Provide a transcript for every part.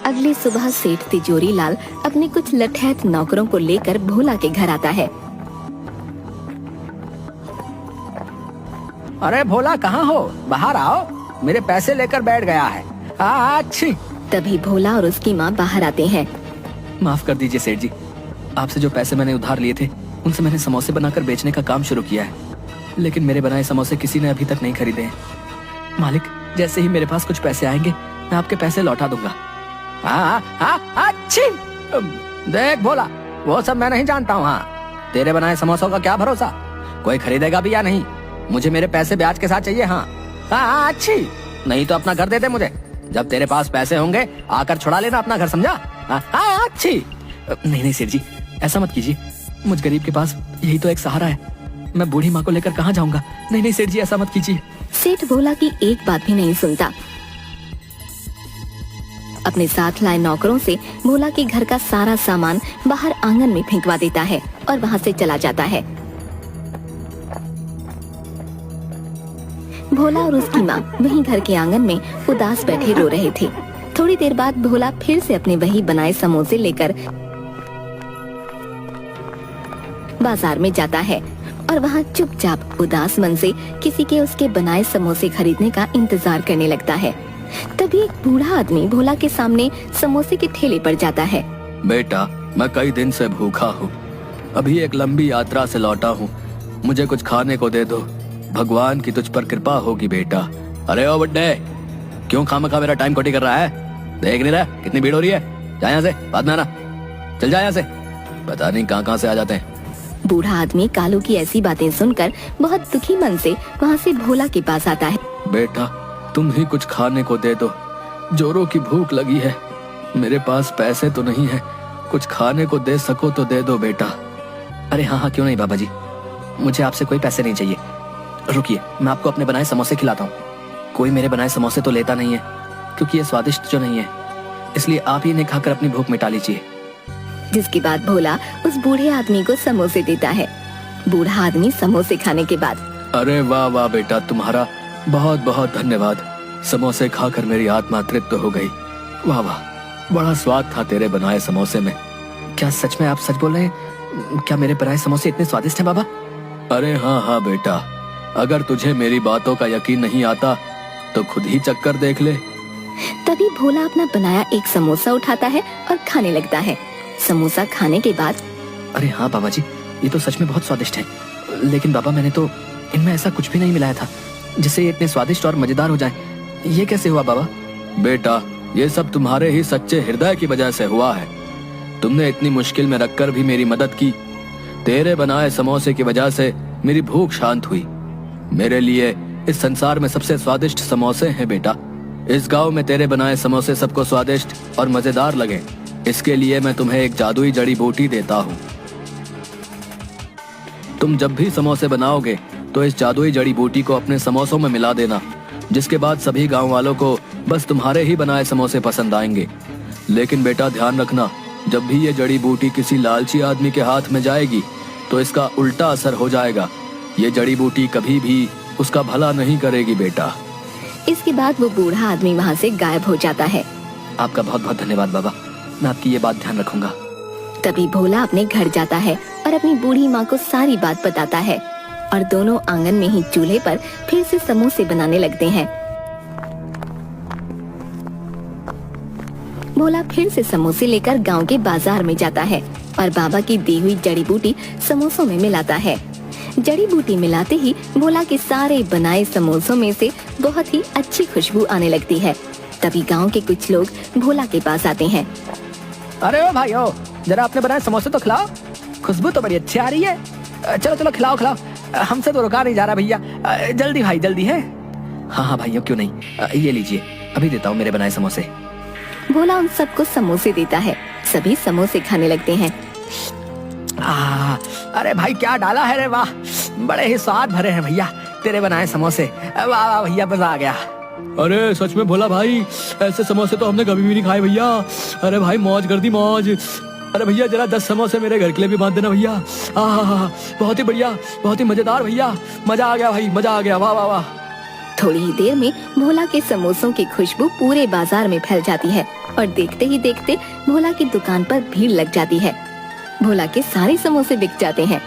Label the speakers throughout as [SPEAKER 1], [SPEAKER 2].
[SPEAKER 1] अगली सुबह सेठ तिजोरी लाल अपने कुछ लठैत नौकरों को लेकर भोला के घर आता है।
[SPEAKER 2] अरे भोला कहाँ हो, बाहर आओ, मेरे पैसे लेकर बैठ गया है। अच्छी।
[SPEAKER 1] तभी भोला और उसकी माँ बाहर आते हैं।
[SPEAKER 2] माफ कर दीजिए सेठ जी, आपसे जो पैसे मैंने उधार लिए थे उनसे मैंने समोसे बनाकर बेचने का काम शुरू किया है, लेकिन मेरे बनाए समोसे किसी ने अभी तक नहीं खरीदे हैं। मालिक, जैसे ही मेरे पास कुछ पैसे आएंगे मैं आपके पैसे लौटा दूंगा। अच्छी। देख भोला, वो सब मैं नहीं जानता हूँ। हाँ, तेरे बनाए समोसों का क्या भरोसा, कोई खरीदेगा भी या नहीं। मुझे मेरे पैसे ब्याज के साथ चाहिए। हाँ अच्छी, नहीं तो अपना घर दे दे मुझे। जब तेरे पास पैसे होंगे आकर छुड़ा लेना अपना घर, समझा? हाँ अच्छी। नहीं सेठ जी, ऐसा मत कीजिए, मुझ गरीब के पास यही तो एक सहारा है। मैं बूढ़ी माँ को लेकर कहाँ जाऊंगा। नहीं सेठ जी, ऐसा मत कीजिए।
[SPEAKER 1] सेठ भोला की एक बात भी नहीं सुनता। अपने साथ लाए नौकरों से भोला के घर का सारा सामान बाहर आंगन में फेंकवा देता है और वहाँ से चला जाता है। भोला और उसकी माँ वहीं घर के आंगन में उदास बैठे रो रहे थे। थोड़ी देर बाद भोला फिर से अपने वही बनाए समोसे लेकर बाजार में जाता है और वहाँ चुपचाप उदास मन से किसी के उसके बनाए समोसे खरीदने का इंतजार करने लगता है। तभी एक बूढ़ा आदमी भोला के सामने समोसे के ठेले पर जाता है।
[SPEAKER 2] बेटा, मैं कई दिन से भूखा हूँ, अभी एक लंबी यात्रा से लौटा हूँ, मुझे कुछ खाने को दे दो, भगवान की तुझ पर कृपा होगी बेटा। अरे ओ बुड्ढे, क्यों खामखा मेरा टाइम खोटी कर रहा है? देख नहीं रहा कितनी भीड़ हो रही है? जा यहाँ से, बाद में आना, चल जा यहाँ से। पता नहीं कहाँ से आ जाते हैं।
[SPEAKER 1] बूढ़ा आदमी कालू की ऐसी बातें सुनकर बहुत दुखी मन से वहाँ से भोला के पास आता है।
[SPEAKER 2] बेटा, तुम ही कुछ खाने को दे दो, जोरों की भूख लगी है, मेरे पास पैसे तो नहीं है, कुछ खाने को दे सको तो दे दो बेटा। अरे हाँ, क्यों नहीं बाबा जी, मुझे आपसे कोई पैसे नहीं चाहिए। रुकिए, मैं आपको अपने बनाए समोसे खिलाता हूँ। कोई मेरे बनाए समोसे तो लेता नहीं है, क्योंकि ये स्वादिष्ट जो नहीं है, इसलिए आप ही इन्हें खाकर अपनी भूख मिटा लीजिए।
[SPEAKER 1] जिसके बाद भोला उस बूढ़े आदमी को समोसे देता है। बूढ़ा आदमी समोसे खाने के बाद,
[SPEAKER 2] अरे वाह वाह बेटा, तुम्हारा बहुत बहुत धन्यवाद, समोसे खाकर मेरी आत्मा तृप्त हो गई। वाह वाह, बड़ा स्वाद था तेरे बनाए समोसे में। क्या सच में आप सच बोल रहे हैं? क्या मेरे बनाए समोसे इतने स्वादिष्ट हैं बाबा? अरे हाँ बेटा, अगर तुझे मेरी बातों का यकीन नहीं आता तो खुद ही चक्कर देख ले।
[SPEAKER 1] तभी भोला अपना बनाया एक समोसा उठाता है और खाने लगता है। समोसा खाने के बाद,
[SPEAKER 2] अरे हाँ बाबा जी, ये तो सच में बहुत स्वादिष्ट है, लेकिन बाबा मैंने तो इनमें ऐसा कुछ भी नहीं मिलाया था जिससे ये इतने स्वादिष्ट और मजेदार हो जाए। ये कैसे हुआ बाबा? बेटा, ये सब तुम्हारे ही सच्चे हृदय की वजह से हुआ है। तुमने इतनी मुश्किल में रखकर भी मेरी मदद की। तेरे बनाए समोसे की वजह से मेरी भूख शांत हुई। मेरे लिए इस संसार में सबसे स्वादिष्ट समोसे हैं बेटा। इस गांव में तेरे बनाए समोसे सबको स्वादिष्ट और मजेदार लगे, इसके लिए मैं तुम्हें एक जादुई जड़ी बूटी देता हूँ। तुम जब भी समोसे बनाओगे तो इस जादुई जड़ी बूटी को अपने समोसों में मिला देना, जिसके बाद सभी गांव वालों को बस तुम्हारे ही बनाए समोसे पसंद आएंगे। लेकिन बेटा ध्यान रखना, जब भी ये जड़ी बूटी किसी लालची आदमी के हाथ में जाएगी तो इसका उल्टा असर हो जाएगा। ये जड़ी बूटी कभी भी उसका भला नहीं करेगी बेटा।
[SPEAKER 1] इसके बाद वो बूढ़ा आदमी वहाँ से गायब हो जाता है।
[SPEAKER 2] आपका बहुत बहुत धन्यवाद बाबा, मैं आपकी ये बात ध्यान रखूंगा।
[SPEAKER 1] तभी भोला अपने घर जाता है और अपनी बूढ़ी माँ को सारी बात बताता है और दोनों आंगन में ही चूल्हे पर फिर से समोसे बनाने लगते हैं। भोला फिर से समोसे लेकर गांव के बाजार में जाता है और बाबा की दी हुई जड़ी बूटी समोसों में मिलाता है। जड़ी बूटी मिलाते ही भोला के सारे बनाए समोसों में से बहुत ही अच्छी खुशबू आने लगती है। तभी गांव के कुछ लोग भोला के पास आते हैं।
[SPEAKER 2] अरे ओ भाइयों, जरा अपने बनाए समोसे तो खिलाओ, खुशबू तो बड़ी अच्छी आ रही है। चलो खिलाओ, हमसे तो रुका नहीं जा रहा भैया, जल्दी भाई जल्दी है। हाँ भाइयों, क्यों नहीं, ये लीजिए, अभी देता हूँ मेरे बनाए समोसे।
[SPEAKER 1] भोला उन सबको समोसे देता है। सभी समोसे खाने लगते हैं।
[SPEAKER 2] अरे भाई क्या डाला है रे, वाह, बड़े ही स्वाद भरे हैं भैया तेरे बनाए समोसे। वाह वाह भैया, मजा आ गया। अरे सच में भोला भाई, ऐसे समोसे तो हमने कभी भी नहीं खाए भैया। अरे भाई मौज कर दी मौज। अरे भैया जरा 10 समोसे मेरे घर के लिए भी बांध देना भैया। बहुत ही बढ़िया, बहुत ही मजेदार भैया, मजा आ गया भाई, मजा आ गया। वाह वाह वाह।
[SPEAKER 1] थोड़ी ही देर में भोला के समोसों की खुशबू पूरे बाजार में फैल जाती है। और देखते ही देखते भोला की दुकान पर भीड़ लग जाती है। भोला के सारे समोसे बिक जाते हैं।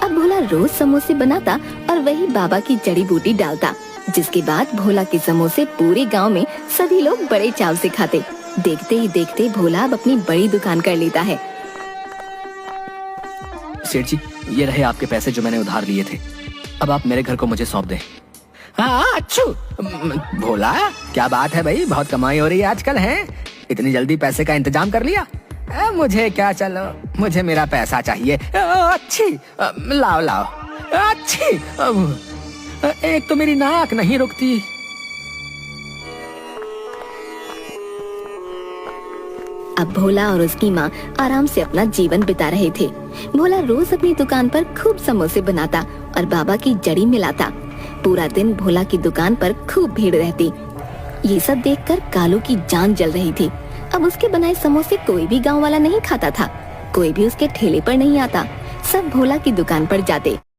[SPEAKER 1] अब भोला रोज समोसे बनाता और वही बाबा की जड़ी बूटी डालता, जिसके बाद भोला के समोसे पूरे गांव में सभी लोग बड़े चाव से खाते। देखते ही देखते भोला अब अपनी बड़ी दुकान कर लेता है।
[SPEAKER 2] सेठ जी, ये रहे आपके पैसे जो मैंने उधार लिए थे। अब आप मेरे घर को मुझे सौंप दें। हाँ अच्छू। भोला, क्या बात है भाई, बहुत कमाई हो रही है आजकल है। इतनी जल्दी पैसे का इंतजाम कर लिया। मुझे क्या, चलो मुझे मेरा पैसा चाहिए। अच्छी, लाओ लाओ। अच्छी, एक तो मेरी नाक नहीं रुकती।
[SPEAKER 1] अब भोला और उसकी माँ आराम से अपना जीवन बिता रहे थे। भोला रोज अपनी दुकान पर खूब समोसे बनाता और बाबा की जड़ी मिलाता। पूरा दिन भोला की दुकान पर खूब भीड़ रहती। ये सब देखकर कालू की जान जल रही थी। अब उसके बनाए समोसे कोई भी गांव वाला नहीं खाता था। कोई भी उसके ठेले पर नहीं आता। सब भोला की दुकान पर जाते।